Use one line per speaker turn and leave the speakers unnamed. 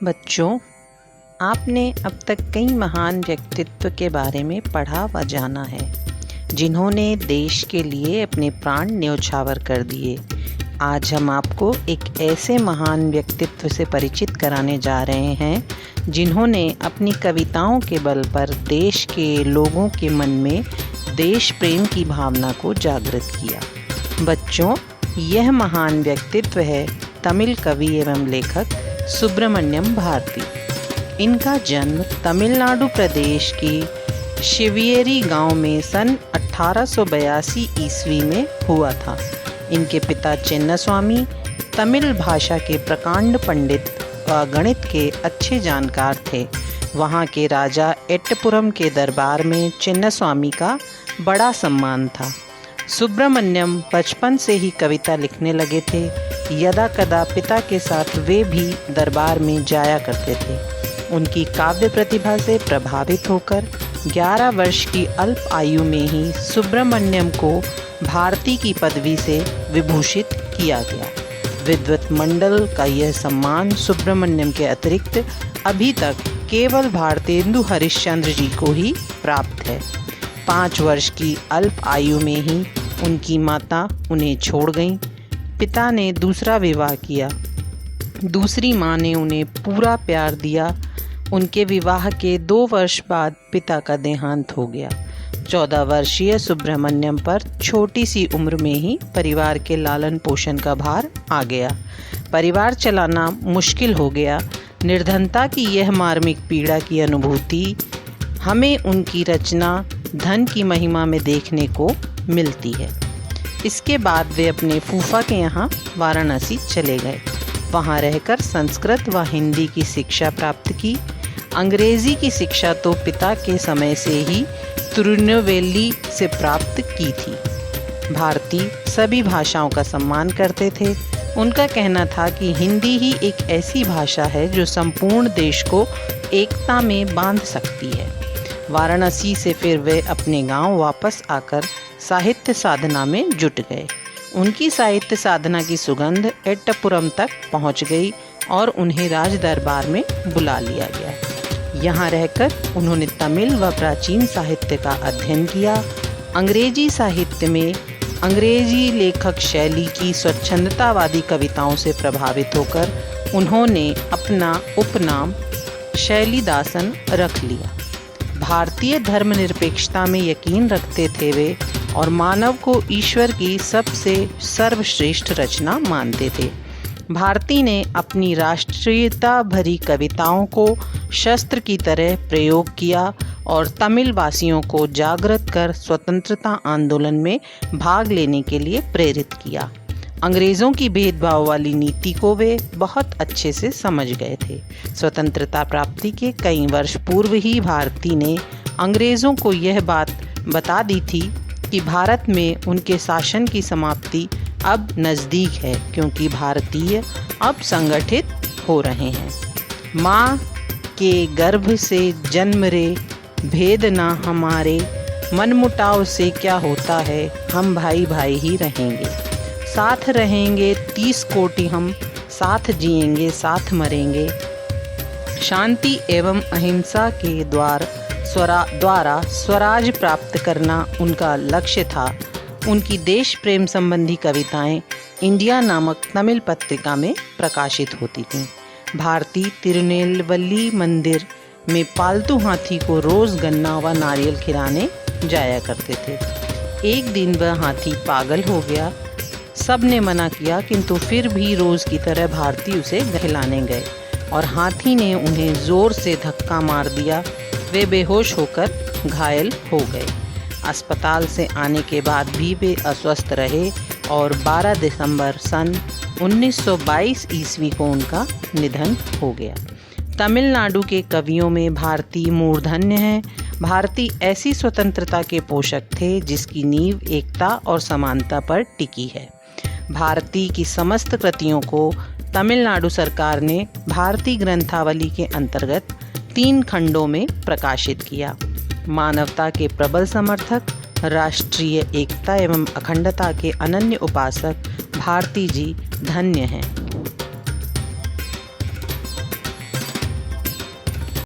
बच्चों, आपने अब तक कई महान व्यक्तित्व के बारे में पढ़ा व जाना है, जिन्होंने देश के लिए अपने प्राण न्योछावर कर दिए। आज हम आपको एक ऐसे महान व्यक्तित्व से परिचित कराने जा रहे हैं, जिन्होंने अपनी कविताओं के बल पर देश के लोगों के मन में देश प्रेम की भावना को जागृत किया। बच्चों, यह महान व्यक्तित्व है तमिल कवि एवं लेखक सुब्रमण्यम भारती। इनका जन्म तमिलनाडु प्रदेश की शिवयेरी गांव में सन 1882 ईस्वी में हुआ था। इनके पिता चिन्नास्वामी तमिल भाषा के प्रकांड पंडित व गणित के अच्छे जानकार थे। वहां के राजा एट्टपुरम के दरबार में चिन्नास्वामी का बड़ा सम्मान था। सुब्रमण्यम बचपन से ही कविता लिखने लगे थे। यदा कदा पिता के साथ वे भी दरबार में जाया करते थे। उनकी काव्य प्रतिभा से प्रभावित होकर 11 वर्ष की अल्प आयु में ही सुब्रमण्यम को भारती की पदवी से विभूषित किया गया। विद्वत मंडल का यह सम्मान सुब्रमण्यम के अतिरिक्त अभी तक केवल भारतेंदु हरिश्चंद्र जी को ही प्राप्त है। 5 वर्ष की अल्प आयु में ही उनकी माता उन्हें छोड़ गईं। पिता ने दूसरा विवाह किया। दूसरी माँ ने उन्हें पूरा प्यार दिया। उनके विवाह के 2 वर्ष बाद पिता का देहांत हो गया। 14 वर्षीय सुब्रमण्यम पर छोटी सी उम्र में ही परिवार के लालन पोषण का भार आ गया। परिवार चलाना मुश्किल हो गया। निर्धनता की यह मार्मिक पीड़ा की अनुभूति हमें उनकी रचना धन की महिमा में देखने को मिलती है। इसके बाद वे अपने फूफा के यहाँ वाराणसी चले गए। वहाँ रहकर संस्कृत व हिंदी की शिक्षा प्राप्त की। अंग्रेजी की शिक्षा तो पिता के समय से ही तिरुनेलवेली से प्राप्त की थी। भारती सभी भाषाओं का सम्मान करते थे। उनका कहना था कि हिंदी ही एक ऐसी भाषा है जो संपूर्ण देश को एकता में बांध सकती है। वाराणसी से फिर वे अपने गांव वापस आकर साहित्य साधना में जुट गए। उनकी साहित्य साधना की सुगंध एट्टपुरम तक पहुंच गई और उन्हें राज दरबार में बुला लिया गया। यहाँ रहकर उन्होंने तमिल व प्राचीन साहित्य का अध्ययन किया। अंग्रेजी साहित्य में अंग्रेजी लेखक शैली की स्वच्छंदतावादी कविताओं से प्रभावित होकर उन्होंने अपना उपनाम शैलीदासन रख लिया। भारतीय धर्मनिरपेक्षता में यकीन रखते थे वे और मानव को ईश्वर की सबसे सर्वश्रेष्ठ रचना मानते थे। भारती ने अपनी राष्ट्रीयता भरी कविताओं को शस्त्र की तरह प्रयोग किया और तमिल वासियों को जागृत कर स्वतंत्रता आंदोलन में भाग लेने के लिए प्रेरित किया। अंग्रेज़ों की भेदभाव वाली नीति को वे बहुत अच्छे से समझ गए थे। स्वतंत्रता प्राप्ति के कई वर्ष पूर्व ही भारती ने अंग्रेज़ों को यह बात बता दी थी कि भारत में उनके शासन की समाप्ति अब नज़दीक है, क्योंकि भारतीय अब संगठित हो रहे हैं। माँ के गर्भ से जन्म रे, भेद ना हमारे, मनमुटाव से क्या होता है, हम भाई भाई ही रहेंगे। साथ रहेंगे 30 कोटि हम, साथ जिएंगे साथ मरेंगे। शांति एवं अहिंसा के द्वारा स्वराज प्राप्त करना उनका लक्ष्य था। उनकी देश प्रेम संबंधी कविताएं इंडिया नामक तमिल पत्रिका में प्रकाशित होती थीं। भारती तिरुनेलवेली मंदिर में पालतू हाथी को रोज़ गन्ना व नारियल खिलाने जाया करते थे। एक दिन वह हाथी पागल हो गया। सब ने मना किया, किंतु फिर भी रोज़ की तरह भारती उसे खिलाने गए और हाथी ने उन्हें ज़ोर से धक्का मार दिया। वे बेहोश होकर घायल हो गए। अस्पताल से आने के बाद भी वे अस्वस्थ रहे और 12 दिसंबर सन 1922 ईस्वी को उनका निधन हो गया। तमिलनाडु के कवियों में भारती मूर्धन्य हैं। भारती ऐसी स्वतंत्रता के पोषक थे जिसकी नींव एकता और समानता पर टिकी है। भारती की समस्त कृतियों को तमिलनाडु सरकार ने भारती ग्रंथावली के अंतर्गत 3 खंडों में प्रकाशित किया। मानवता के प्रबल समर्थक, राष्ट्रीय एकता एवं अखंडता के अनन्य उपासक भारती जी धन्य हैं।